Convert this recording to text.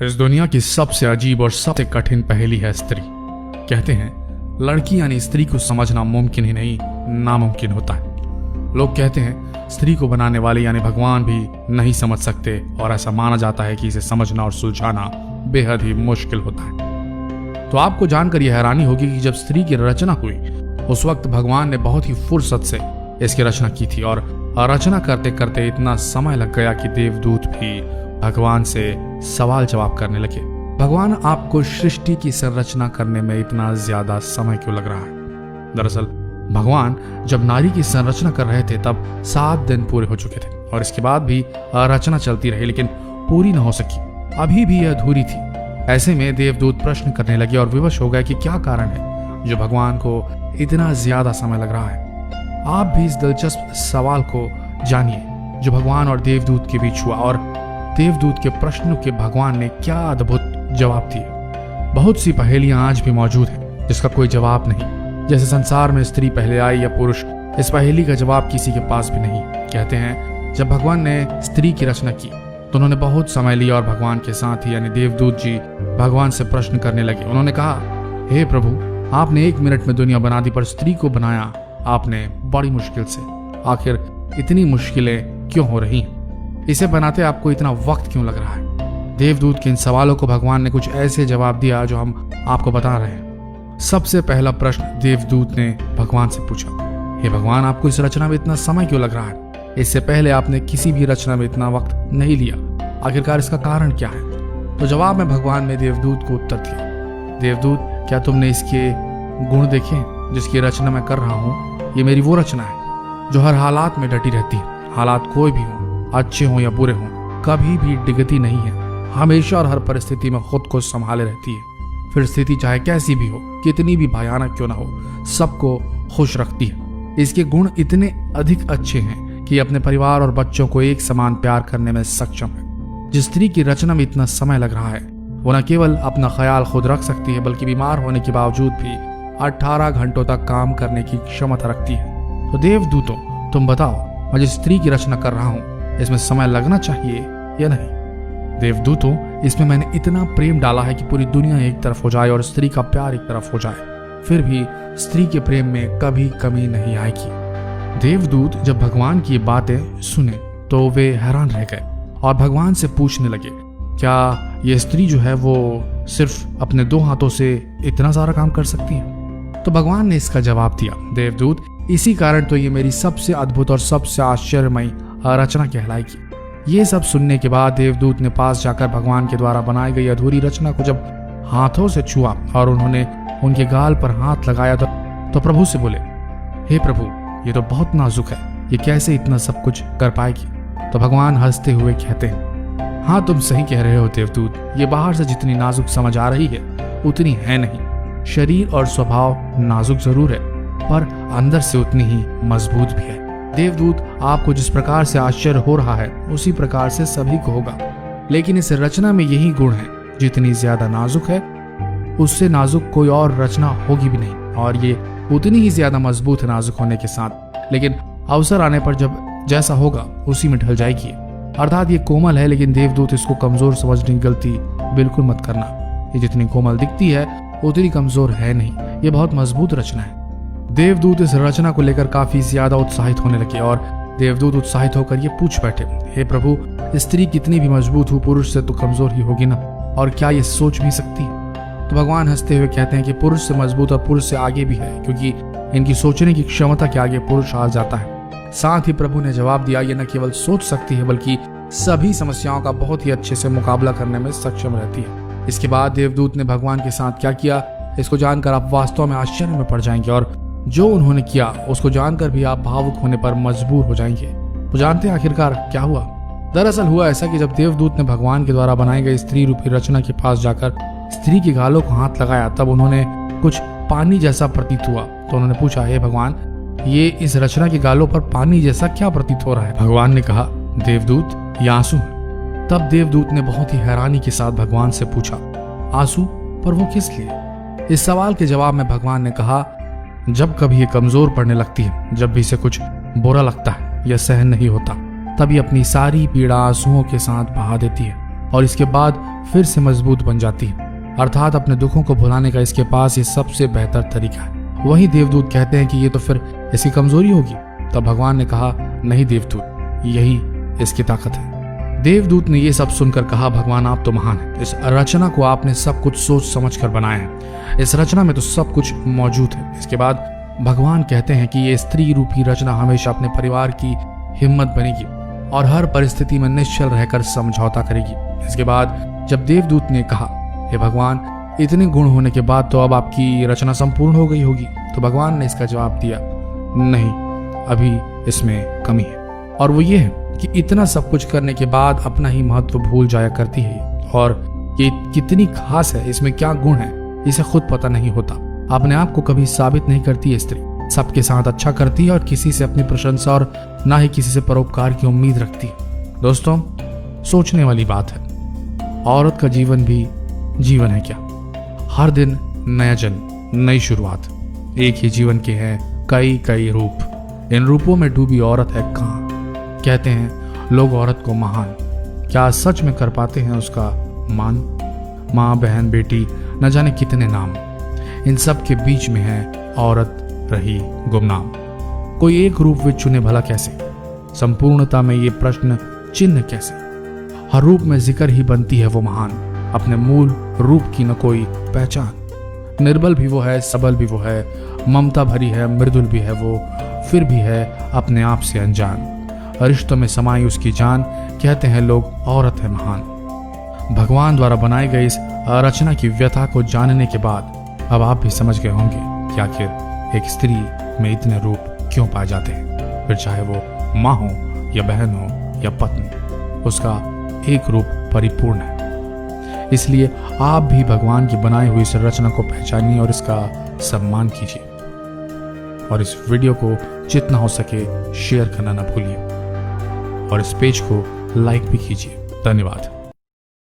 इस दुनिया की सबसे अजीब और सबसे कठिन पहेली है स्त्री। कहते हैं लड़की यानी स्त्री को समझना मुमकिन ही नहीं नामुमकिन होता है। लोग कहते हैं स्त्री को बनाने वाले यानी भगवान भी नहीं समझ सकते और ऐसा माना जाता है कि इसे समझना और सुलझाना बेहद ही मुश्किल होता है। तो आपको जानकर यह हैरानी होगी कि जब स्त्री की रचना हुई उस वक्त भगवान ने बहुत ही फुर्सत से इसकी रचना की थी और रचना करते करते इतना समय लग गया कि देवदूत भी भगवान से सवाल जवाब करने लगे। भगवान, आपको सृष्टि की संरचना करने में इतना ज्यादा समय क्यों लग रहा है? दरअसल भगवान जब नारी की संरचना कर रहे थे तब 7 दिन पूरे हो चुके थे और इसके बाद भी रचना चलती रही लेकिन पूरी न हो सकी, अभी भी यह अधूरी थी। ऐसे में देवदूत प्रश्न करने लगे और विवश हो गए कि क्या कारण है जो भगवान को इतना ज्यादा समय लग रहा है। आप भी इस दिलचस्प सवाल को जानिए जो भगवान और देवदूत के बीच हुआ और देवदूत के प्रश्नों के भगवान ने क्या अद्भुत जवाब दिए। बहुत सी पहेलियां आज भी मौजूद हैं जिसका कोई जवाब नहीं, जैसे संसार में स्त्री पहले आई या पुरुष, इस पहेली का जवाब किसी के पास भी नहीं। कहते हैं जब भगवान ने स्त्री की रचना की तो उन्होंने बहुत समय लिया और भगवान के साथ ही यानी देवदूत जी भगवान से प्रश्न करने लगे। उन्होंने कहा, हे प्रभु, आपने 1 मिनट में दुनिया बना दी पर स्त्री को बनाया आपने बड़ी मुश्किल से। आखिर इतनी मुश्किलें क्यों हो रही हैं? इसे बनाते आपको इतना वक्त क्यों लग रहा है? देवदूत के इन सवालों को भगवान ने कुछ ऐसे जवाब दिया जो हम आपको बता रहे हैं। सबसे पहला प्रश्न देवदूत ने भगवान से पूछा, हे भगवान, आपको इस रचना में इतना समय क्यों लग रहा है? इससे पहले आपने किसी भी रचना में इतना वक्त नहीं लिया, आखिरकार इसका कारण क्या है? तो जवाब में भगवान ने देवदूत को उत्तर दिया, देवदूत, क्या तुमने इसके गुण देखे जिसकी रचना मैं कर रहा हूँ? ये मेरी वो रचना है जो हर हालात में डटी रहती है। हालात कोई भी हो, अच्छे हो या बुरे हो, कभी भी डिगती नहीं है, हमेशा और हर परिस्थिति में खुद को संभाले रहती है। फिर स्थिति चाहे कैसी भी हो, कितनी भी भयानक क्यों ना हो, सबको खुश रखती है। इसके गुण इतने अधिक अच्छे हैं कि अपने परिवार और बच्चों को एक समान प्यार करने में सक्षम है। जिस स्त्री की रचना में इतना समय लग रहा है वो न केवल अपना ख्याल खुद रख सकती है बल्कि बीमार होने के बावजूद भी 18 घंटों तक काम करने की क्षमता रखती है। तो देवदूतों, तुम बताओ, मैं जिस स्त्री की रचना कर रहा हूँ इसमें समय लगना चाहिए या नहीं? देवदूतों, इसमें मैंने इतना प्रेम डाला है कि पूरी दुनिया एक तरफ हो जाए और स्त्री का प्यार एक तरफ हो जाए, फिर भी स्त्री के प्रेम में कभी कमी नहीं आएगी। देवदूत जब भगवान की बातें सुने तो वे हैरान रह गए और भगवान से पूछने लगे, क्या ये स्त्री जो है वो सिर्फ अपने 2 हाथों से इतना सारा काम कर सकती है? तो भगवान ने इसका जवाब दिया, देवदूत, इसी कारण तो ये मेरी सबसे अद्भुत और सबसे आश्चर्यमयी रचना कहलाएगी। ये सब सुनने के बाद देवदूत ने पास जाकर भगवान के द्वारा बनाई गई अधूरी रचना को जब हाथों से छुआ और उन्होंने उनके गाल पर हाथ लगाया तो प्रभु से बोले, हे प्रभु, ये तो बहुत नाजुक है, ये कैसे इतना सब कुछ कर पाएगी? तो भगवान हंसते हुए कहते हैं, हाँ, तुम सही कह रहे हो देवदूत, ये बाहर से जितनी नाजुक समझ आ रही है उतनी है नहीं। शरीर और स्वभाव नाजुक जरूर है पर अंदर से उतनी ही मजबूत भी है। देवदूत, आपको जिस प्रकार से आश्चर्य हो रहा है उसी प्रकार से सभी को होगा, लेकिन इस रचना में यही गुण है, जितनी ज्यादा नाजुक है उससे नाजुक कोई और रचना होगी भी नहीं और ये उतनी ही ज्यादा मजबूत है नाजुक होने के साथ, लेकिन अवसर आने पर जब जैसा होगा उसी में ढल जाएगी। अर्थात ये कोमल है, लेकिन देवदूत इसको कमजोर समझने की गलती बिल्कुल मत करना। ये जितनी कोमल दिखती है उतनी कमजोर है नहीं, ये बहुत मजबूत रचना है। देवदूत इस रचना को लेकर काफी ज्यादा उत्साहित होने लगे और देवदूत उत्साहित होकर ये पूछ बैठे, हे प्रभु, स्त्री कितनी भी मजबूत हो पुरुष से तो कमजोर ही होगी ना, और क्या ये सोच भी सकती है? तो भगवान हंसते हुए कहते हैं कि पुरुष से मजबूत और पुरुष से आगे भी है, क्योंकि इनकी सोचने की क्षमता के आगे पुरुष हार जाता है। साथ ही प्रभु ने जवाब दिया, ये न केवल सोच सकती है बल्कि सभी समस्याओं का बहुत ही अच्छे से मुकाबला करने में सक्षम रहती है। इसके बाद देवदूत ने भगवान के साथ क्या किया, इसको जानकर आप वास्तव में आश्चर्य में पड़ जाएंगे और जो उन्होंने किया उसको जानकर भी आप भावुक होने पर मजबूर हो जाएंगे। तो जानते हैं आखिरकार क्या हुआ? दरअसल हुआ ऐसा कि जब देवदूत ने भगवान के द्वारा बनाई गई स्त्री रूपी रचना के पास जाकर स्त्री के गालों को हाथ लगाया तब उन्होंने कुछ पानी जैसा प्रतीत हुआ। तो उन्होंने पूछा, हे भगवान, ये इस रचना के गालों पर पानी जैसा क्या प्रतीत हो रहा है? भगवान ने कहा, देवदूत, ये आंसू है। तब देवदूत ने बहुत ही हैरानी के साथ भगवान से पूछा, आंसू? पर वो किस लिए? इस सवाल के जवाब में भगवान ने कहा, जब कभी ये कमजोर पड़ने लगती है, जब भी इसे कुछ बुरा लगता है या सहन नहीं होता, तब ये अपनी सारी पीड़ा आंसुओं के साथ बहा देती है और इसके बाद फिर से मजबूत बन जाती है। अर्थात अपने दुखों को भुलाने का इसके पास ये सबसे बेहतर तरीका है। वहीं देवदूत कहते हैं कि ये तो फिर इसकी कमजोरी होगी। तब भगवान ने कहा, नहीं देवदूत, यही इसकी ताकत है। देवदूत ने ये सब सुनकर कहा, भगवान आप तो महान हैं। इस रचना को आपने सब कुछ सोच समझ कर बनाया है। इस रचना में तो सब कुछ मौजूद है। इसके बाद भगवान कहते हैं कि ये स्त्री रूपी रचना हमेशा अपने परिवार की हिम्मत बनेगी और हर परिस्थिति में निश्चल रहकर समझौता करेगी। इसके बाद जब देवदूत ने कहा, हे भगवान, इतने गुण होने के बाद तो अब आपकी रचना संपूर्ण हो गई होगी। तो भगवान ने इसका जवाब दिया, नहीं, अभी इसमें कमी है। और वो ये है कि इतना सब कुछ करने के बाद अपना ही महत्व भूल जाया करती है और ये कितनी खास है, इसमें क्या गुण है, इसे खुद पता नहीं होता। अपने आप को कभी साबित नहीं करती है स्त्री। सबके साथ अच्छा करती है और किसी से अपनी प्रशंसा और ना ही किसी से परोपकार की उम्मीद रखती है। दोस्तों, सोचने वाली बात है, औरत का जीवन भी जीवन है क्या? हर दिन नया जन्म, नई शुरुआत। एक ही जीवन के हैं कई कई रूप। इन रूपों में डूबी औरत है कहाँ? कहते हैं लोग औरत को महान, क्या सच में कर पाते हैं उसका मान? माँ, बहन, बेटी, न जाने कितने नाम, इन सब के बीच में है औरत रही गुमनाम। कोई एक रूप वे चुने भला कैसे? संपूर्णता में ये प्रश्न चिन्ह कैसे? हर रूप में जिक्र ही बनती है वो महान। अपने मूल रूप की न कोई पहचान। निर्बल भी वो है, सबल भी वो है, ममता भरी है, मृदुल भी है वो, फिर भी है अपने आप से अनजान। रिश्तों में समाई उसकी जान, कहते हैं लोग औरत है महान। भगवान द्वारा बनाई गई इस रचना की व्यथा को जानने के बाद अब आप भी समझ गए होंगे कि आखिर एक स्त्री में इतने रूप क्यों पाए जाते हैं। फिर चाहे वो माँ हो या बहन हो या पत्नी, उसका एक रूप परिपूर्ण है। इसलिए आप भी भगवान की बनाई हुई इस रचना को पहचानिए और इसका सम्मान कीजिए। और इस वीडियो को जितना हो सके शेयर करना न भूलिए और इस पेज को लाइक भी कीजिए। धन्यवाद।